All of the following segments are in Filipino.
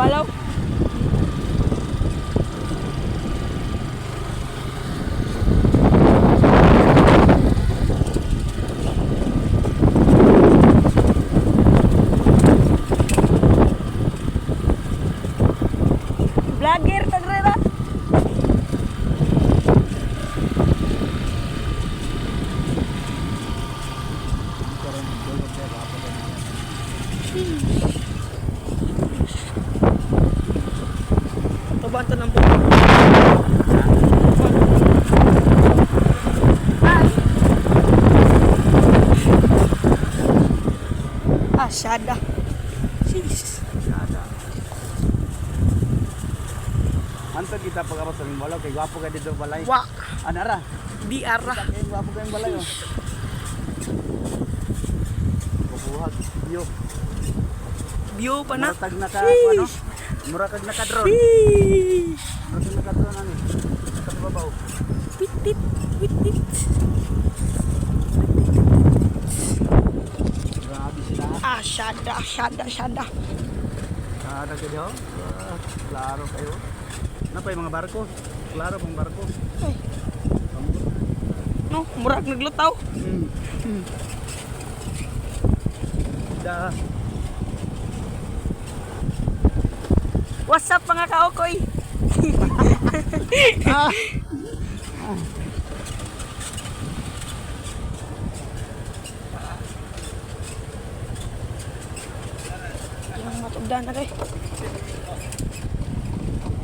Balaw. Vlogger ta dire ba? Banto ng buko. Syada. Sis. Syada. Anto kita pagkapos sa balaw kay gwapo ka dito balay. Wa. Anara. Di ara. Kay gwapo ka balay oh. Bubuhat bio. Bio pa na. Muratag na ka ano? Muratag na ka drone. Muratag na ka drone ani. Sa babaw. Pitit, pitit. Grabe sila. Syada, syada, syada. Ada kayo. Klaro kayo. Napay mga barko. Klaro pang barko. Ay. No, murag naglutaw. Da. What's up mga kaokoy? Yang matugdan na kay.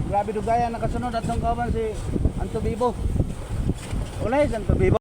Grabe dugaya nakasunod atong kawan si Anto Bibo. Ulay Anto Bibo.